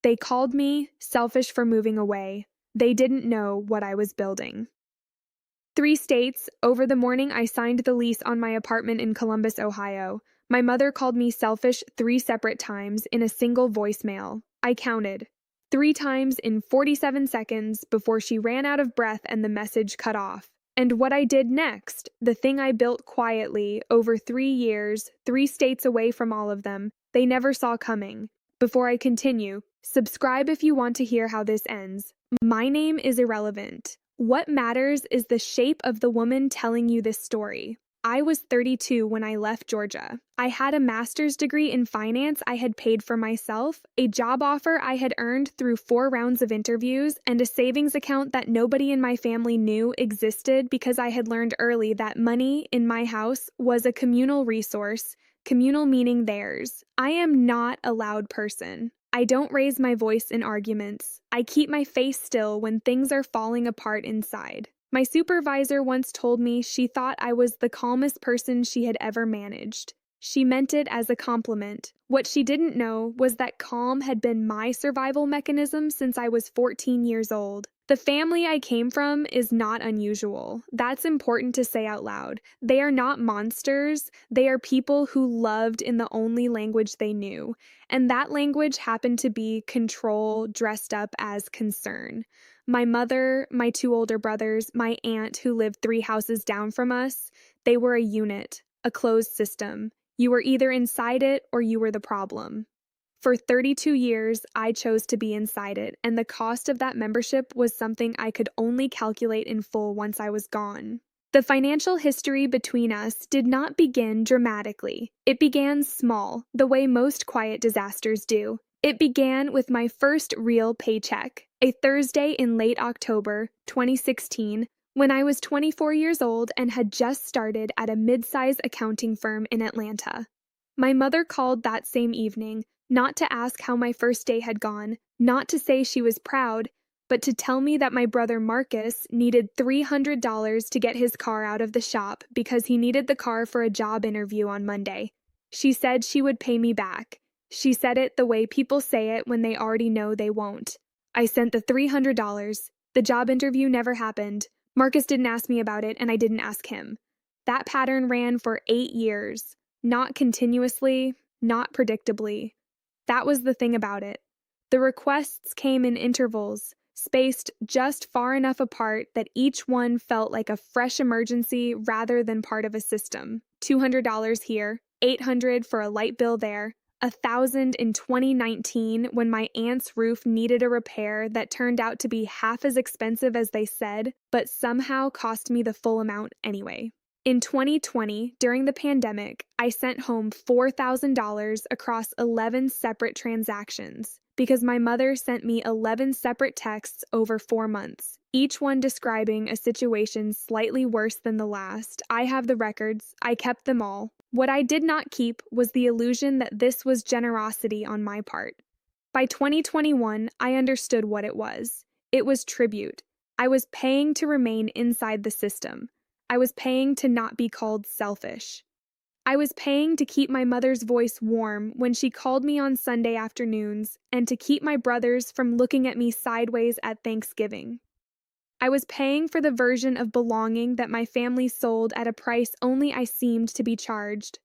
They called me selfish for moving away. They didn't know what I was building. 3 states, over the morning I signed the lease on my apartment in Columbus, Ohio. My mother called me selfish 3 separate times in a single voicemail. I counted. 3 times in 47 seconds before she ran out of breath and the message cut off. And what I did next, the thing I built quietly over 3 years, 3 states away from all of them, they never saw coming. Before I continue, subscribe if you want to hear how this ends. My name is irrelevant. What matters is the shape of the woman telling you this story. I was 32 when I left Georgia. I had a master's degree in finance I had paid for myself, a job offer I had earned through 4 rounds of interviews, and a savings account that nobody in my family knew existed because I had learned early that money in my house was a communal resource, communal meaning theirs. I am not a loud person. I don't raise my voice in arguments. I keep my face still when things are falling apart inside. My supervisor once told me she thought I was the calmest person she had ever managed. She meant it as a compliment. What she didn't know was that calm had been my survival mechanism since I was 14 years old. The family I came from is not unusual. That's important to say out loud. They are not monsters. They are people who loved in the only language they knew. And that language happened to be control dressed up as concern. My mother, my 2 older brothers, my aunt who lived 3 houses down from us, they were a unit, a closed system. You were either inside it or you were the problem. For 32 years, I chose to be inside it, and the cost of that membership was something I could only calculate in full once I was gone. The financial history between us did not begin dramatically. It began small, the way most quiet disasters do. It began with my first real paycheck, a Thursday in late October 2016, when I was 24 years old and had just started at a mid-size accounting firm in Atlanta. My mother called that same evening, not to ask how my first day had gone, not to say she was proud, but to tell me that my brother Marcus needed $300 to get his car out of the shop because he needed the car for a job interview on Monday. She said she would pay me back. She said it the way people say it when they already know they won't. I sent the $300. The job interview never happened. Marcus didn't ask me about it, and I didn't ask him. That pattern ran for 8 years. Not continuously, not predictably. That was the thing about it. The requests came in intervals, spaced just far enough apart that each one felt like a fresh emergency rather than part of a system. $200 here, $800 for a light bill there, $1,000 in 2019 when my aunt's roof needed a repair that turned out to be half as expensive as they said, but somehow cost me the full amount anyway. In 2020, during the pandemic, I sent home $4,000 across 11 separate transactions because my mother sent me 11 separate texts over 4 months, each one describing a situation slightly worse than the last. I have the records. I kept them all. What I did not keep was the illusion that this was generosity on my part. By 2021, I understood what it was. It was tribute. I was paying to remain inside the system. I was paying to not be called selfish. I was paying to keep my mother's voice warm when she called me on Sunday afternoons and to keep my brothers from looking at me sideways at Thanksgiving. I was paying for the version of belonging that my family sold at a price only I seemed to be charged.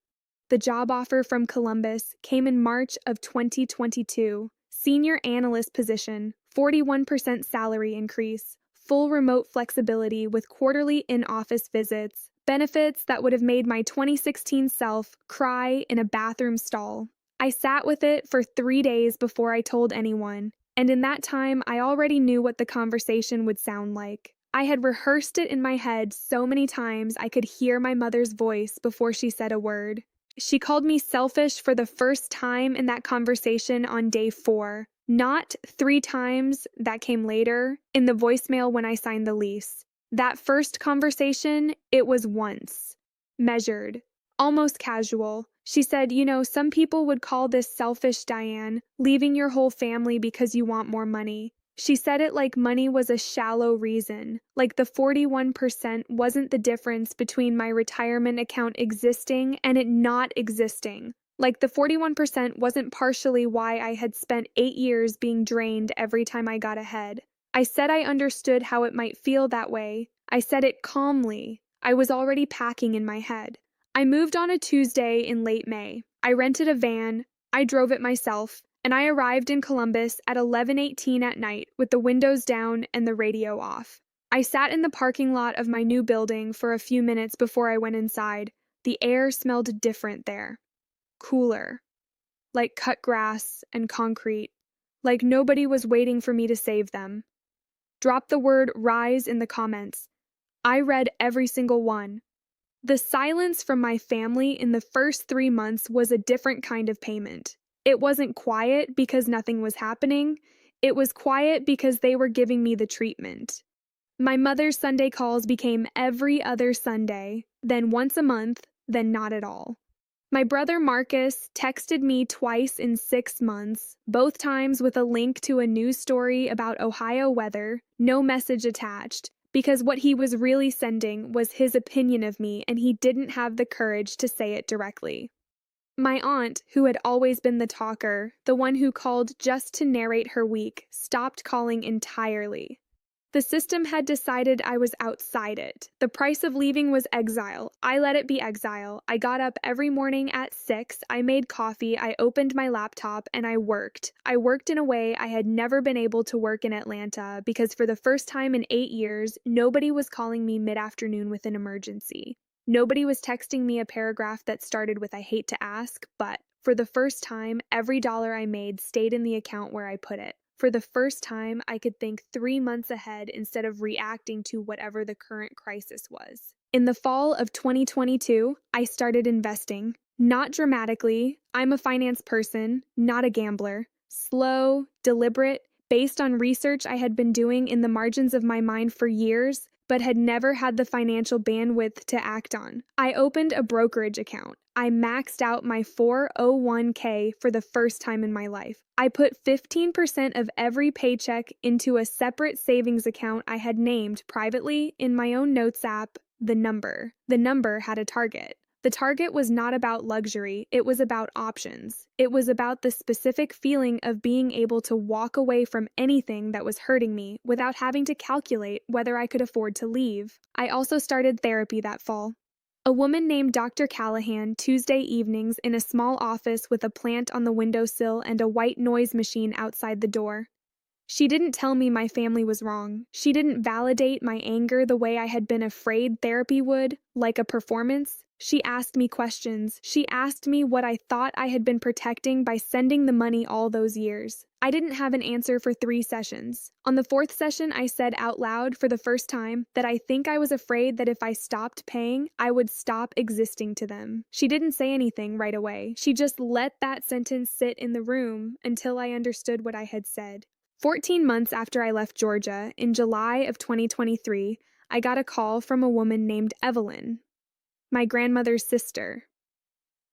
The job offer from Columbus came in March of 2022. Senior analyst position, 41% salary increase, full remote flexibility with quarterly in-office visits, benefits that would have made my 2016 self cry in a bathroom stall. I sat with it for 3 days before I told anyone, and in that time I already knew what the conversation would sound like. I had rehearsed it in my head so many times I could hear my mother's voice before she said a word. She called me selfish for the first time in that conversation on day 4. Not 3 times, that came later, in the voicemail when I signed the lease. That first conversation, it was once. Measured. Almost casual. She said, some people would call this selfish, Diane, leaving your whole family because you want more money. She said it like money was a shallow reason, like the 41% wasn't the difference between my retirement account existing and it not existing. Like the 41% wasn't partially why I had spent 8 years being drained every time I got ahead. I said I understood how it might feel that way. I said it calmly. I was already packing in my head. I moved on a Tuesday in late May. I rented a van, I drove it myself, and I arrived in Columbus at 11:18 at night with the windows down and the radio off. I sat in the parking lot of my new building for a few minutes before I went inside. The air smelled different there. Cooler. Like cut grass and concrete. Like nobody was waiting for me to save them. Drop the word "rise" in the comments. I read every single one. The silence from my family in the first 3 months was a different kind of payment. It wasn't quiet because nothing was happening. It was quiet because they were giving me the treatment. My mother's Sunday calls became every other Sunday, then once a month, then not at all. My brother Marcus texted me twice in 6 months, both times with a link to a news story about Ohio weather, no message attached, because what he was really sending was his opinion of me and he didn't have the courage to say it directly. My aunt, who had always been the talker, the one who called just to narrate her week, stopped calling entirely. The system had decided I was outside it. The price of leaving was exile. I let it be exile. I got up every morning at 6, I made coffee, I opened my laptop, and I worked. I worked in a way I had never been able to work in Atlanta because for the first time in 8 years, nobody was calling me mid-afternoon with an emergency. Nobody was texting me a paragraph that started with "I hate to ask," but for the first time, every dollar I made stayed in the account where I put it. For the first time, I could think 3 months ahead instead of reacting to whatever the current crisis was. In the fall of 2022, I started investing. Not dramatically. I'm a finance person, not a gambler. Slow, deliberate, based on research I had been doing in the margins of my mind for years, but had never had the financial bandwidth to act on. I opened a brokerage account. I maxed out my 401k for the first time in my life. I put 15% of every paycheck into a separate savings account I had named privately in my own notes app, The Number. The Number had a target. The target was not about luxury, it was about options. It was about the specific feeling of being able to walk away from anything that was hurting me without having to calculate whether I could afford to leave. I also started therapy that fall. A woman named Dr. Callahan, Tuesday evenings in a small office with a plant on the windowsill and a white noise machine outside the door. She didn't tell me my family was wrong. She didn't validate my anger the way I had been afraid therapy would, like a performance. She asked me questions. She asked me what I thought I had been protecting by sending the money all those years. I didn't have an answer for 3 sessions. On the 4th session, I said out loud for the first time that I think I was afraid that if I stopped paying, I would stop existing to them. She didn't say anything right away. She just let that sentence sit in the room until I understood what I had said. 14 months after I left Georgia, in July of 2023, I got a call from a woman named Evelyn, my grandmother's sister.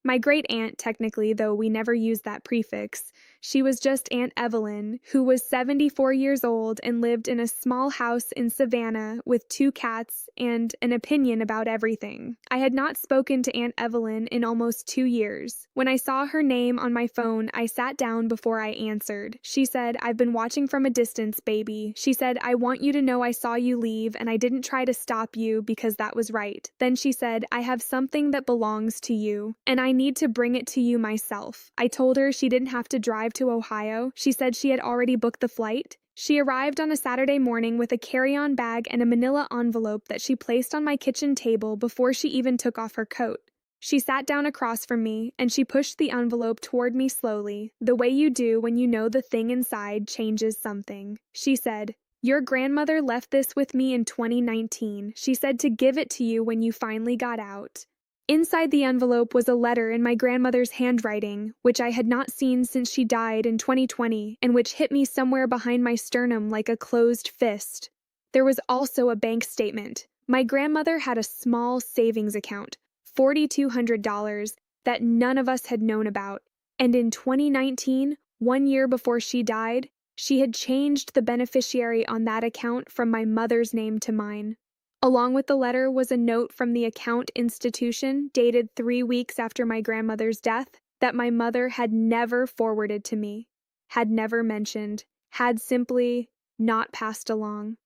My great-aunt, technically, though we never used that prefix. She was just Aunt Evelyn, who was 74 years old and lived in a small house in Savannah with 2 cats and an opinion about everything. I had not spoken to Aunt Evelyn in almost 2 years. When I saw her name on my phone, I sat down before I answered. She said, "I've been watching from a distance, baby." She said, "I want you to know I saw you leave and I didn't try to stop you because that was right." Then she said, "I have something that belongs to you, and I need to bring it to you myself." I told her she didn't have to drive to Ohio. She said she had already booked the flight. She arrived on a Saturday morning with a carry-on bag and a manila envelope that she placed on my kitchen table before she even took off her coat. She sat down across from me, and she pushed the envelope toward me slowly, the way you do when you know the thing inside changes something. She said, "Your grandmother left this with me in 2019. She said to give it to you when you finally got out." Inside the envelope was a letter in my grandmother's handwriting, which I had not seen since she died in 2020, and which hit me somewhere behind my sternum like a closed fist. There was also a bank statement. My grandmother had a small savings account, $4,200, that none of us had known about, and in 2019, 1 year before she died, she had changed the beneficiary on that account from my mother's name to mine. Along with the letter was a note from the account institution dated 3 weeks after my grandmother's death that my mother had never forwarded to me, had never mentioned, had simply not passed along.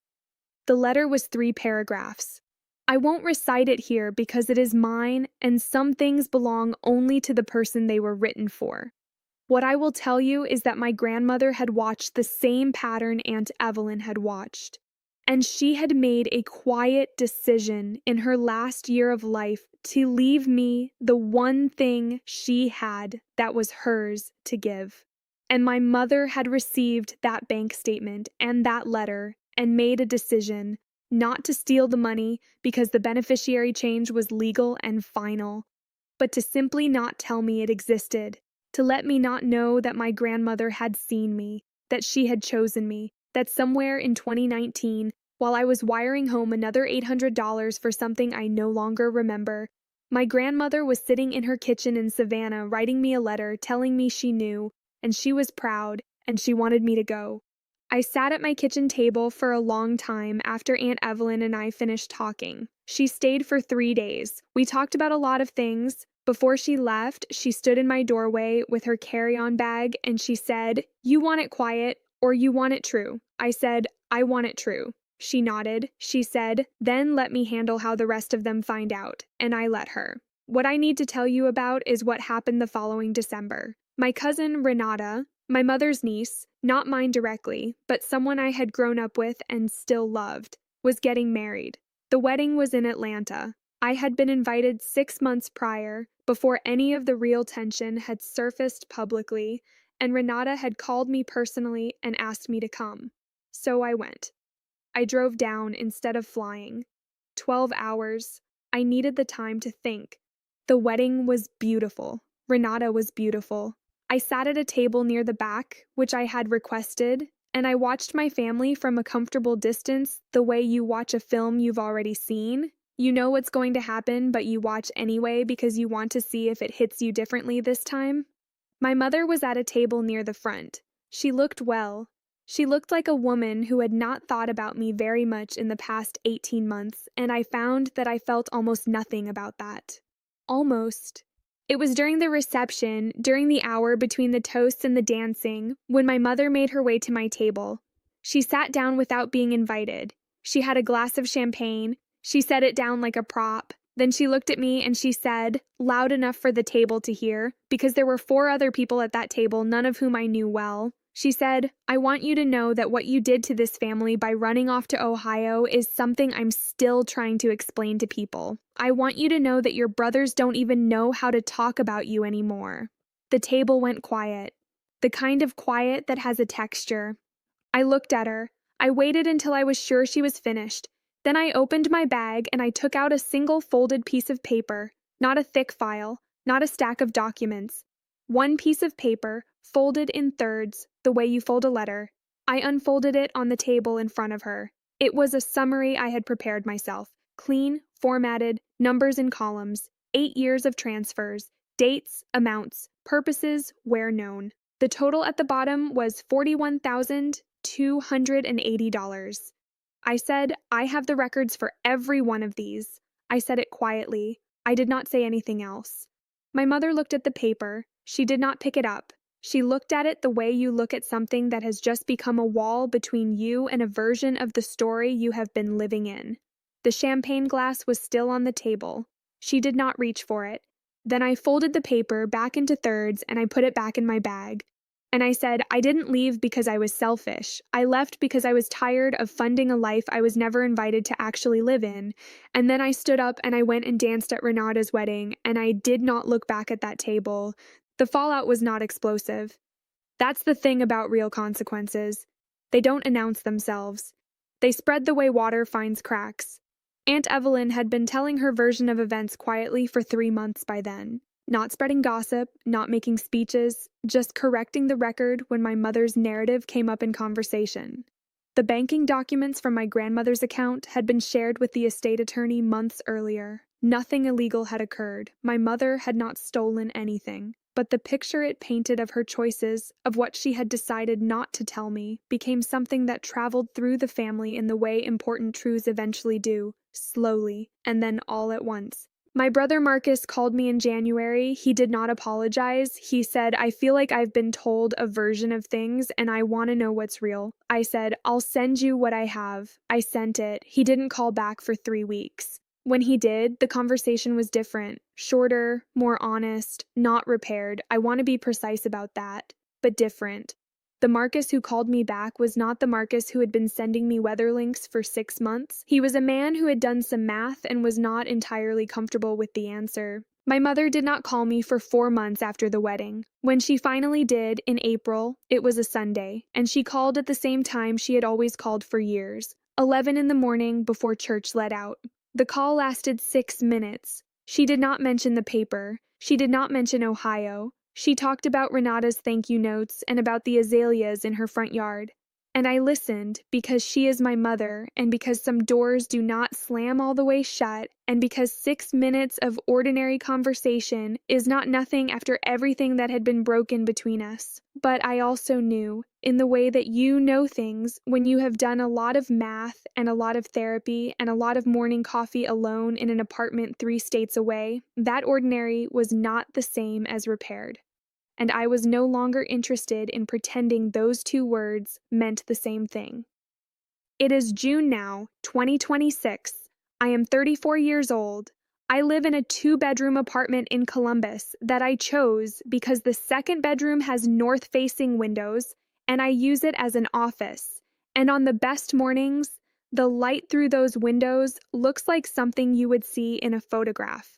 The letter was 3 paragraphs. I won't recite it here because it is mine and some things belong only to the person they were written for. What I will tell you is that my grandmother had watched the same pattern Aunt Evelyn had watched, and she had made a quiet decision in her last year of life to leave me the one thing she had that was hers to give. And my mother had received that bank statement and that letter and made a decision not to steal the money because the beneficiary change was legal and final, but to simply not tell me it existed, to let me not know that my grandmother had seen me, that she had chosen me, that somewhere in 2019, while I was wiring home another $800 for something I no longer remember, my grandmother was sitting in her kitchen in Savannah writing me a letter telling me she knew, and she was proud, and she wanted me to go. I sat at my kitchen table for a long time after Aunt Evelyn and I finished talking. She stayed for 3 days. We talked about a lot of things. Before she left, she stood in my doorway with her carry-on bag and she said, "You want it quiet or you want it true?" I said, "I want it true." She nodded. She said, "Then let me handle how the rest of them find out," and I let her. What I need to tell you about is what happened the following December. My cousin Renata, my mother's niece, not mine directly, but someone I had grown up with and still loved, was getting married. The wedding was in Atlanta. I had been invited 6 months prior, before any of the real tension had surfaced publicly, and Renata had called me personally and asked me to come. So I went. I drove down instead of flying. 12 hours. I needed the time to think. The wedding was beautiful. Renata was beautiful. I sat at a table near the back, which I had requested, and I watched my family from a comfortable distance the way you watch a film you've already seen. You know what's going to happen, but you watch anyway because you want to see if it hits you differently this time. My mother was at a table near the front. She looked well. She looked like a woman who had not thought about me very much in the past 18 months, and I found that I felt almost nothing about that. Almost. It was during the reception, during the hour between the toasts and the dancing, when my mother made her way to my table. She sat down without being invited. She had a glass of champagne. She set it down like a prop. Then she looked at me and she said, loud enough for the table to hear, because there were 4 other people at that table, none of whom I knew well. She said, "I want you to know that what you did to this family by running off to Ohio is something I'm still trying to explain to people. I want you to know that your brothers don't even know how to talk about you anymore." The table went quiet. The kind of quiet that has a texture. I looked at her. I waited until I was sure she was finished. Then I opened my bag and I took out a single folded piece of paper, not a thick file, not a stack of documents. One piece of paper, folded in thirds, the way you fold a letter. I unfolded it on the table in front of her. It was a summary I had prepared myself. Clean, formatted, numbers in columns, 8 years of transfers, dates, amounts, purposes, where known. The total at the bottom was $41,280. I said, "I have the records for every one of these." I said it quietly. I did not say anything else. My mother looked at the paper. She did not pick it up. She looked at it the way you look at something that has just become a wall between you and a version of the story you have been living in. The champagne glass was still on the table. She did not reach for it. Then I folded the paper back into thirds and I put it back in my bag. And I said, I didn't leave because I was selfish. I left because I was tired of funding a life I was never invited to actually live in. And then I stood up and I went and danced at Renata's wedding, and I did not look back at that table. The fallout was not explosive. That's the thing about real consequences. They don't announce themselves. They spread the way water finds cracks. Aunt Evelyn had been telling her version of events quietly for 3 months by then. Not spreading gossip, not making speeches, just correcting the record when my mother's narrative came up in conversation. The banking documents from my grandmother's account had been shared with the estate attorney months earlier. Nothing illegal had occurred. My mother had not stolen anything. But the picture it painted of her choices, of what she had decided not to tell me, became something that traveled through the family in the way important truths eventually do, slowly, and then all at once. My brother Marcus called me in January. He did not apologize. He said, I feel like I've been told a version of things and I want to know what's real. I said, I'll send you what I have. I sent it. He didn't call back for 3 weeks. When he did, the conversation was different, shorter, more honest, not repaired. I want to be precise about that, but different. The Marcus who called me back was not the Marcus who had been sending me weather links for 6 months. He was a man who had done some math and was not entirely comfortable with the answer. My mother did not call me for 4 months after the wedding. When she finally did, in April, it was a Sunday, and she called at the same time she had always called for years, 11 in the morning before church let out. The call lasted 6 minutes. She did not mention the paper. She did not mention Ohio. She talked about Renata's thank you notes and about the azaleas in her front yard. And I listened because she is my mother, and because some doors do not slam all the way shut, and because 6 minutes of ordinary conversation is not nothing after everything that had been broken between us. But I also knew, in the way that you know things when you have done a lot of math and a lot of therapy and a lot of morning coffee alone in an apartment 3 states away, that ordinary was not the same as repaired. And I was no longer interested in pretending those 2 words meant the same thing. It is June now, 2026. I am 34 years old. I live in a 2-bedroom apartment in Columbus that I chose because the second bedroom has north-facing windows, and I use it as an office. And on the best mornings, the light through those windows looks like something you would see in a photograph.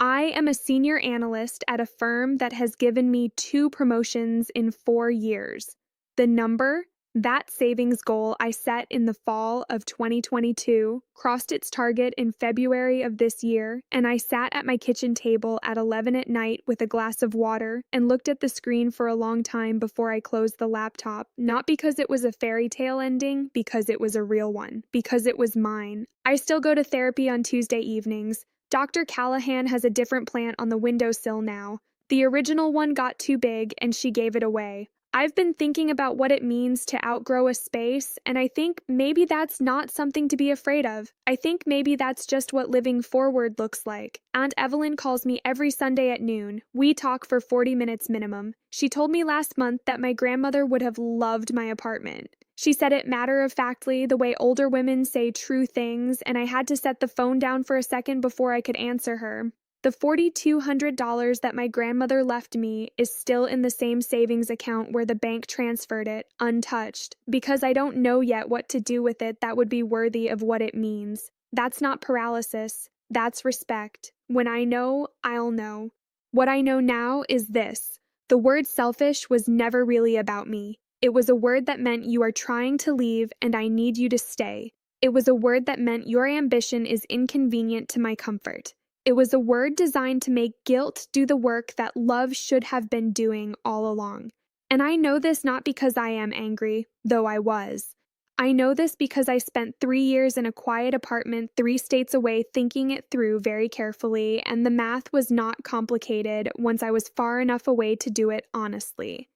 I am a senior analyst at a firm that has given me 2 promotions in 4 years. The number, that savings goal I set in the fall of 2022, crossed its target in February of this year, and I sat at my kitchen table at 11 at night with a glass of water and looked at the screen for a long time before I closed the laptop, not because it was a fairy tale ending, because it was a real one, because it was mine. I still go to therapy on Tuesday evenings. Dr. Callahan has a different plant on the windowsill now. The original one got too big and she gave it away. I've been thinking about what it means to outgrow a space, and I think maybe that's not something to be afraid of. I think maybe that's just what living forward looks like. Aunt Evelyn calls me every Sunday at noon. We talk for 40 minutes minimum. She told me last month that my grandmother would have loved my apartment. She said it matter-of-factly, the way older women say true things, and I had to set the phone down for a second before I could answer her. The $4,200 that my grandmother left me is still in the same savings account where the bank transferred it, untouched, because I don't know yet what to do with it that would be worthy of what it means. That's not paralysis. That's respect. When I know, I'll know. What I know now is this. The word selfish was never really about me. It was a word that meant you are trying to leave and I need you to stay. It was a word that meant your ambition is inconvenient to my comfort. It was a word designed to make guilt do the work that love should have been doing all along. And I know this not because I am angry, though I was. I know this because I spent 3 years in a quiet apartment 3 states away thinking it through very carefully, and the math was not complicated once I was far enough away to do it honestly.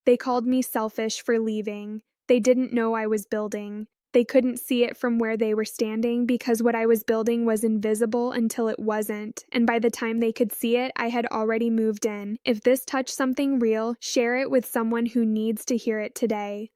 They called me selfish for leaving. They didn't know I was building. They couldn't see it from where they were standing because what I was building was invisible until it wasn't, and by the time they could see it, I had already moved in. If this touched something real, share it with someone who needs to hear it today.